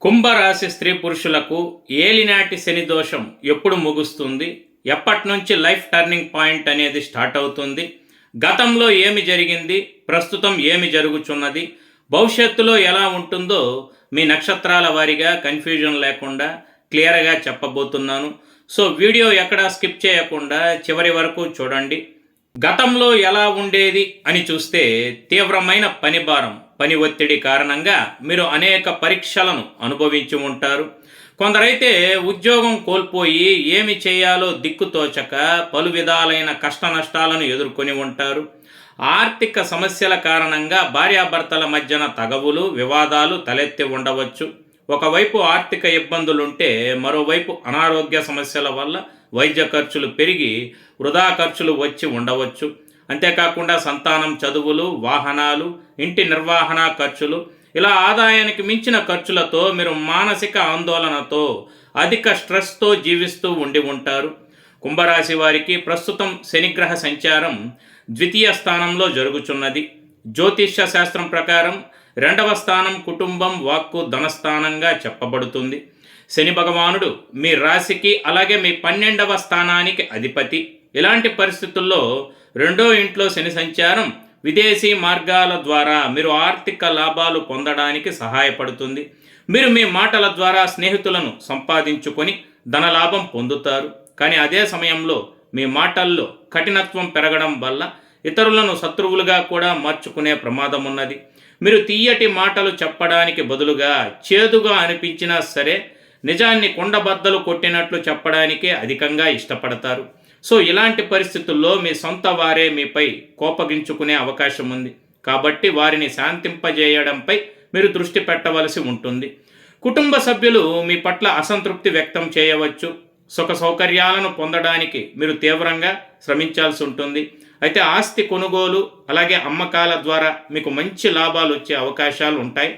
కుంభరాశి స్త్రీ పురుషులకు ఏలినాటి శని దోషం ఎప్పుడు ముగుస్తుంది, ఎప్పటి నుంచి లైఫ్ టర్నింగ్ పాయింట్ అనేది స్టార్ట్ అవుతుంది, గతంలో ఏమి జరిగింది, ప్రస్తుతం ఏమి జరుగుతున్నది, భవిష్యత్తులో ఎలా ఉంటుందో మీ నక్షత్రాల వారీగా కన్ఫ్యూజన్ లేకుండా క్లియర్గా చెప్పబోతున్నాను. సో వీడియో ఎక్కడా స్కిప్ చేయకుండా చివరి వరకు చూడండి. గతంలో ఎలా ఉండేది అని చూస్తే తీవ్రమైన పనిభారం, పని ఒత్తిడి కారణంగా మీరు అనేక పరీక్షలను అనుభవించి ఉంటారు. కొందరైతే ఉద్యోగం కోల్పోయి ఏమి చేయాలో దిక్కుతోచక పలు విధాలైన కష్ట నష్టాలను ఎదుర్కొని ఉంటారు. ఆర్థిక సమస్యల కారణంగా భార్యాభర్తల మధ్యన తగవులు, వివాదాలు తలెత్తి ఉండవచ్చు. ఒకవైపు ఆర్థిక ఇబ్బందులుంటే మరోవైపు అనారోగ్య సమస్యల వల్ల వైద్య ఖర్చులు పెరిగి వృధా ఖర్చులు వచ్చి ఉండవచ్చు. అంతేకాకుండా సంతానం చదువులు, వాహనాలు, ఇంటి నిర్వహణ ఖర్చులు, ఇలా ఆదాయానికి మించిన ఖర్చులతో మీరు మానసిక ఆందోళనతో అధిక స్ట్రెస్తో జీవిస్తూ ఉండి ఉంటారు. కుంభరాశి వారికి ప్రస్తుతం శనిగ్రహ సంచారం ద్వితీయ స్థానంలో జరుగుతున్నది. జ్యోతిష్య శాస్త్రం ప్రకారం రెండవ స్థానం కుటుంబం, వాక్కు, ధనస్థానంగా చెప్పబడుతుంది. శని భగవానుడు మీ రాశికి అలాగే మీ 12వ స్థానానికి అధిపతి. ఇలాంటి పరిస్థితుల్లో రెండో ఇంట్లో శని సంచారం విదేశీ మార్గాల ద్వారా మీరు ఆర్థిక లాభాలు పొందడానికి సహాయపడుతుంది. మీరు మీ మాటల ద్వారా స్నేహితులను సంపాదించుకొని ధనలాభం పొందుతారు. కానీ అదే సమయంలో మీ మాటల్లో కఠినత్వం పెరగడం వల్ల ఇతరులను శత్రువులుగా కూడా మార్చుకునే ప్రమాదం ఉన్నది. మీరు తీయటి మాటలు చెప్పడానికి బదులుగా చేదుగా అనిపించినా సరే నిజాన్ని కొండబద్దలు కొట్టినట్లు చెప్పడానికే అధికంగా ఇష్టపడతారు. సో ఇలాంటి పరిస్థితుల్లో మీ సొంత వారే మీపై కోపగించుకునే అవకాశం ఉంది. కాబట్టి వారిని శాంతింపజేయడంపై మీరు దృష్టి పెట్టవలసి ఉంటుంది. కుటుంబ సభ్యులు మీ పట్ల అసంతృప్తి వ్యక్తం చేయవచ్చు. సుఖ సౌకర్యాలను పొందడానికి మీరు తీవ్రంగా శ్రమించాల్సి ఉంటుంది. అయితే ఆస్తి కొనుగోలు అలాగే అమ్మకాల ద్వారా మీకు మంచి లాభాలు వచ్చే అవకాశాలు ఉంటాయి.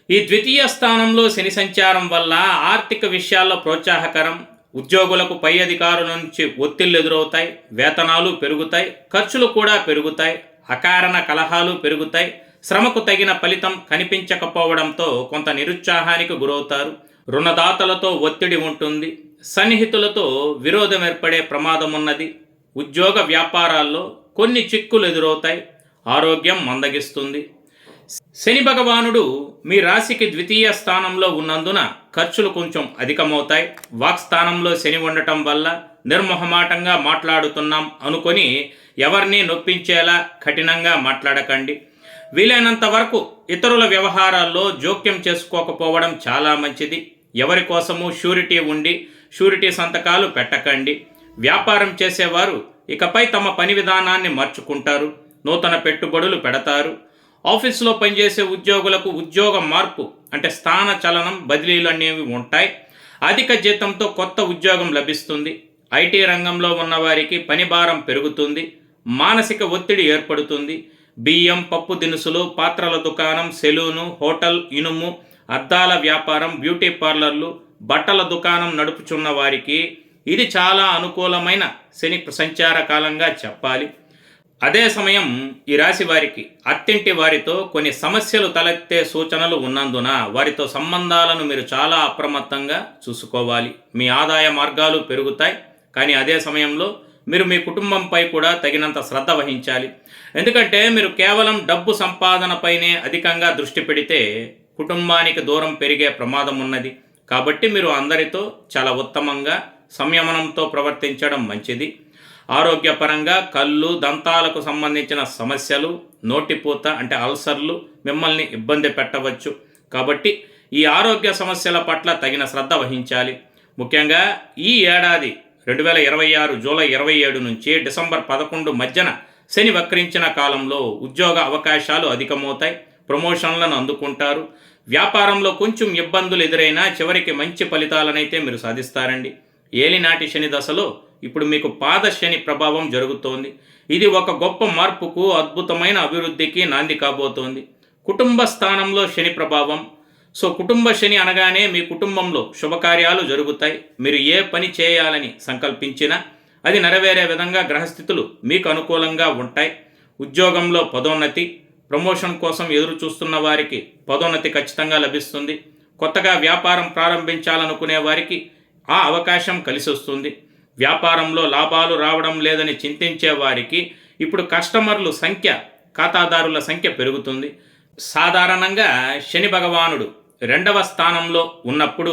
ఈ ద్వితీయ స్థానంలో శని సంచారం వల్ల ఆర్థిక విషయాల్లో ప్రోత్సాహకరం. ఉద్యోగులకు పై అధికారుల నుంచి ఒత్తిళ్లు ఎదురవుతాయి, వేతనాలు పెరుగుతాయి, ఖర్చులు కూడా పెరుగుతాయి, అకారణ కలహాలు పెరుగుతాయి, శ్రమకు తగిన ఫలితం కనిపించకపోవడంతో కొంత నిరుత్సాహానికి గురవుతారు. రుణదాతలతో ఒత్తిడి ఉంటుంది, సన్నిహితులతో విరోధం ఏర్పడే ప్రమాదం ఉన్నది. ఉద్యోగ వ్యాపారాల్లో కొన్ని చిక్కులు ఎదురవుతాయి, ఆరోగ్యం మందగిస్తుంది. శని భగవానుడు మీ రాశికి ద్వితీయ స్థానంలో ఉన్నందున ఖర్చులు కొంచెం అధికమవుతాయి. వాక్ స్థానంలో శని ఉండటం వల్ల నిర్మొహమాటంగా మాట్లాడుతున్నాం అనుకొని ఎవరిని నొప్పించేలా కఠినంగా మాట్లాడకండి. వీలైనంత వరకు ఇతరుల వ్యవహారాల్లో జోక్యం చేసుకోకపోవడం చాలా మంచిది. ఎవరి కోసము షూరిటీ ఉండి షూరిటీ సంతకాలు పెట్టకండి. వ్యాపారం చేసేవారు ఇకపై తమ పని విధానాన్ని మార్చుకుంటారు, నూతన పెట్టుబడులు పెడతారు. ఆఫీసులో పనిచేసే ఉద్యోగులకు ఉద్యోగ మార్పు అంటే స్థాన చలనం, బదిలీలు అనేవి ఉంటాయి. అధిక జీతంతో కొత్త ఉద్యోగం లభిస్తుంది. ఐటీ రంగంలో ఉన్నవారికి పని భారం పెరుగుతుంది, మానసిక ఒత్తిడి ఏర్పడుతుంది. బియ్యం, పప్పు దినుసులు, పాత్రల దుకాణం, సెలూను, హోటల్, ఇనుము, అద్దాల వ్యాపారం, బ్యూటీ పార్లర్లు, బట్టల దుకాణం నడుపుచున్న వారికి ఇది చాలా అనుకూలమైన శని సంచార కాలంగా చెప్పాలి. అదే సమయం ఈ రాశి వారికి అత్తింటి వారితో కొన్ని సమస్యలు తలెత్తే సూచనలు ఉన్నందున వారితో సంబంధాలను మీరు చాలా అప్రమత్తంగా చూసుకోవాలి. మీ ఆదాయ మార్గాలు పెరుగుతాయి, కానీ అదే సమయంలో మీరు మీ కుటుంబంపై కూడా తగినంత శ్రద్ధ వహించాలి. ఎందుకంటే మీరు కేవలం డబ్బు సంపాదనపైనే అధికంగా దృష్టి పెడితే కుటుంబానికి దూరం పెరిగే ప్రమాదం ఉన్నది. కాబట్టి మీరు అందరితో చాలా ఉత్తమంగా సంయమనంతో ప్రవర్తించడం మంచిది. ఆరోగ్యపరంగా కళ్ళు, దంతాలకు సంబంధించిన సమస్యలు, నోటిపూత అంటే అల్సర్లు మిమ్మల్ని ఇబ్బంది పెట్టవచ్చు. కాబట్టి ఈ ఆరోగ్య సమస్యల పట్ల తగిన శ్రద్ధ వహించాలి. ముఖ్యంగా ఈ ఏడాది 2026 జూలై 27 నుంచి డిసెంబర్ 11 మధ్యన శని వక్రించిన కాలంలో ఉద్యోగ అవకాశాలు అధికమవుతాయి, ప్రమోషన్లను అందుకుంటారు. వ్యాపారంలో కొంచెం ఇబ్బందులు ఎదురైనా చివరికి మంచి ఫలితాలనైతే మీరు సాధిస్తారండి. ఏలినాటి శని దశలో ఇప్పుడు మీకు పాద శని ప్రభావం జరుగుతోంది. ఇది ఒక గొప్ప మార్పుకు, అద్భుతమైన అభివృద్ధికి నాంది కాబోతోంది. కుటుంబ స్థానంలో శని ప్రభావం. సో కుటుంబ శని అనగానే మీ కుటుంబంలో శుభకార్యాలు జరుగుతాయి. మీరు ఏ పని చేయాలని సంకల్పించినా అది నెరవేరే విధంగా గ్రహస్థితులు మీకు అనుకూలంగా ఉంటాయి. ఉద్యోగంలో పదోన్నతి, ప్రమోషన్ కోసం ఎదురు చూస్తున్న వారికి పదోన్నతి ఖచ్చితంగా లభిస్తుంది. కొత్తగా వ్యాపారం ప్రారంభించాలనుకునే వారికి ఆ అవకాశం కలిసి వస్తుంది. వ్యాపారంలో లాభాలు రావడం లేదని చింతించే వారికి ఇప్పుడు కస్టమర్లు సంఖ్య, ఖాతాదారుల సంఖ్య పెరుగుతుంది. సాధారణంగా శని భగవానుడు 2వ స్థానంలో ఉన్నప్పుడు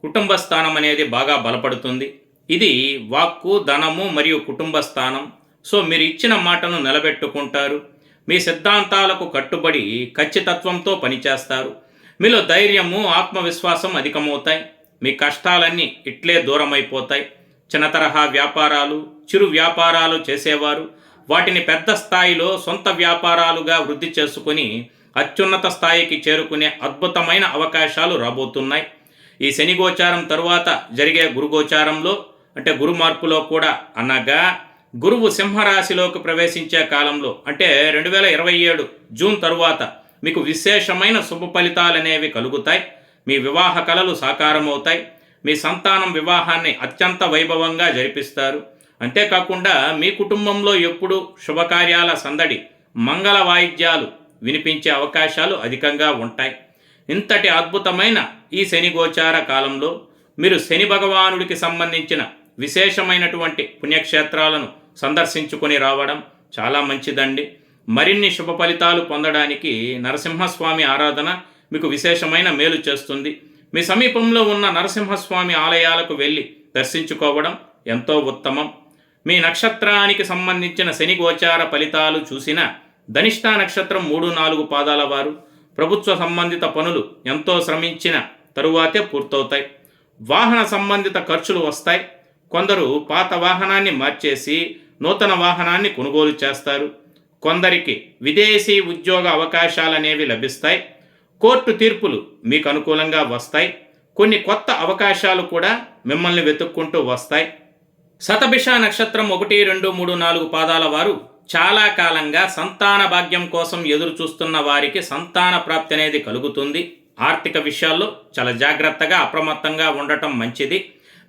కుటుంబ స్థానం అనేది బాగా బలపడుతుంది. ఇది వాక్కు, ధనము మరియు కుటుంబ స్థానం. సో మీరు ఇచ్చిన మాటను నిలబెట్టుకుంటారు. మీ సిద్ధాంతాలకు కట్టుబడి ఖచ్చితత్వంతో పనిచేస్తారు. మీలో ధైర్యము, ఆత్మవిశ్వాసం అధికమవుతాయి. మీ కష్టాలన్నీ ఇట్లే దూరమైపోతాయి. చిన్న తరహా వ్యాపారాలు, చిరు వ్యాపారాలు చేసేవారు వాటిని పెద్ద స్థాయిలో సొంత వ్యాపారాలుగా వృద్ధి చేసుకుని అత్యున్నత స్థాయికి చేరుకునే అద్భుతమైన అవకాశాలు రాబోతున్నాయి. ఈ శని గోచారం తరువాత జరిగే గురుగోచారంలో అంటే గురు మార్పులో కూడా, అనగా గురువు సింహరాశిలోకి ప్రవేశించే కాలంలో అంటే 2027 జూన్ తరువాత మీకు విశేషమైన శుభ ఫలితాలనేవి కలుగుతాయి. మీ వివాహ కలలు సాకారమవుతాయి. మీ సంతానం వివాహాన్ని అత్యంత వైభవంగా జరిపిస్తారు. అంతేకాకుండా మీ కుటుంబంలో ఎప్పుడూ శుభకార్యాల సందడి, మంగళ వాయిద్యాలు వినిపించే అవకాశాలు అధికంగా ఉంటాయి. ఇంతటి అద్భుతమైన ఈ శని గోచార కాలంలో మీరు శని భగవానుడికి సంబంధించిన విశేషమైనటువంటి పుణ్యక్షేత్రాలను సందర్శించుకొని రావడం చాలా మంచిదండి. మరిన్ని శుభ ఫలితాలు పొందడానికి నరసింహస్వామి ఆరాధన మీకు విశేషమైన మేలు చేస్తుంది. మీ సమీపంలో ఉన్న నరసింహస్వామి ఆలయాలకు వెళ్ళి దర్శించుకోవడం ఎంతో ఉత్తమం. మీ నక్షత్రానికి సంబంధించిన శని గోచార ఫలితాలు చూసిన ధనిష్ట నక్షత్రం 3-4 పాదాల వారు ప్రభుత్వ సంబంధిత పనులు ఎంతో శ్రమించిన తరువాతే పూర్తవుతాయి. వాహన సంబంధిత ఖర్చులు వస్తాయి. కొందరు పాత వాహనాన్ని మార్చేసి నూతన వాహనాన్ని కొనుగోలు చేస్తారు. కొందరికి విదేశీ ఉద్యోగ అవకాశాలనేవి లభిస్తాయి. కోర్టు తీర్పులు మీకు అనుకూలంగా వస్తాయి. కొన్ని కొత్త అవకాశాలు కూడా మిమ్మల్ని వెతుక్కుంటూ వస్తాయి. శతభిష నక్షత్రం 1, 2, 3, 4 పాదాల వారు చాలా కాలంగా సంతాన భాగ్యం కోసం ఎదురు చూస్తున్న వారికి సంతాన ప్రాప్తి అనేది కలుగుతుంది. ఆర్థిక విషయాల్లో చాలా జాగ్రత్తగా, అప్రమత్తంగా ఉండటం మంచిది.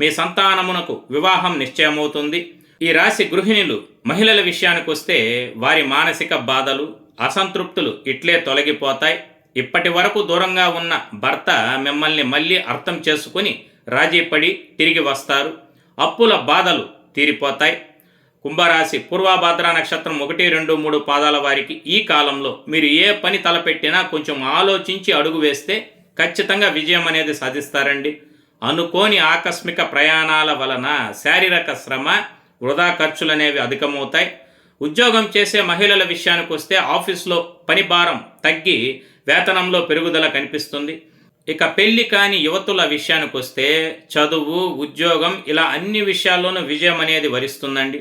మీ సంతానమునకు వివాహం నిశ్చయమవుతుంది. ఈ రాశి గృహిణులు, మహిళల విషయానికి వస్తే వారి మానసిక బాధలు, అసంతృప్తులు ఇట్లే తొలగిపోతాయి. ఇప్పటి వరకు దూరంగా ఉన్న భర్త మిమ్మల్ని మళ్ళీ అర్థం చేసుకుని రాజీపడి తిరిగి వస్తారు. అప్పుల బాధలు తీరిపోతాయి. కుంభరాశి పూర్వభాద్ర నక్షత్రం 1, 2, 3 పాదాల వారికి ఈ కాలంలో మీరు ఏ పని తలపెట్టినా కొంచెం ఆలోచించి అడుగు వేస్తే ఖచ్చితంగా విజయం అనేది సాధిస్తారండి. అనుకోని ఆకస్మిక ప్రయాణాల వలన శారీరక శ్రమ, వృధా ఖర్చులు అనేవి అధికమవుతాయి. ఉద్యోగం చేసే మహిళల విషయానికి వస్తే ఆఫీస్లో పని భారం తగ్గి వేతనంలో పెరుగుదల కనిపిస్తుంది. ఇక పెళ్లి కాని యువతుల విషయానికి వస్తే చదువు, ఉద్యోగం ఇలా అన్ని విషయాల్లోనూ విజయం అనేది వరిస్తుందండి.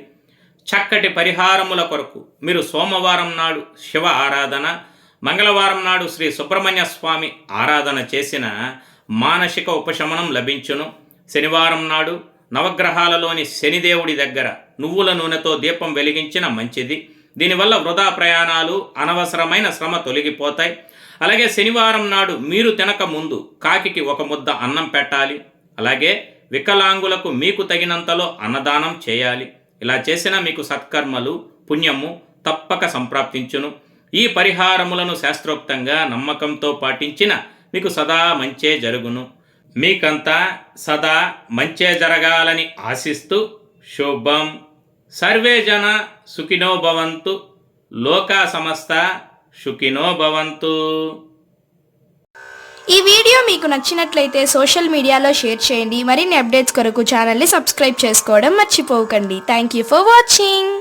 చక్కటి పరిహారముల కొరకు మీరు సోమవారం నాడు శివ ఆరాధన, మంగళవారం నాడు శ్రీ సుబ్రహ్మణ్య స్వామి ఆరాధన చేసిన మానసిక ఉపశమనం లభించును. శనివారం నాడు నవగ్రహాలలోని శనిదేవుడి దగ్గర నువ్వుల నూనెతో దీపం వెలిగించిన మంచిది. దీనివల్ల వృధా ప్రయాణాలు, అనవసరమైన శ్రమ తొలగిపోతాయి. అలాగే శనివారం నాడు మీరు తినక ముందు కాకికి 1 ముద్ద అన్నం పెట్టాలి. అలాగే వికలాంగులకు మీకు తగినంతలో అన్నదానం చేయాలి. ఇలా చేసినా మీకు సత్కర్మలు, పుణ్యము తప్పక సంప్రాప్తించును. ఈ పరిహారములను శాస్త్రోక్తంగా నమ్మకంతో పాటించిన మీకు సదా మంచే జరుగును. మీకంతా సదా మంచే జరగాలని ఆశిస్తూ శుభం. సర్వే జన సుఖినో భవంతు. లోకా సమస్త సుఖినో భవంతు. ఈ వీడియో మీకు నచ్చినట్లయితే సోషల్ మీడియాలో షేర్ చేయండి. మరిన్ని అప్డేట్స్ కొరకు ఛానల్ని సబ్స్క్రైబ్ చేసుకోవడం మర్చిపోకండి. Thank you for watching.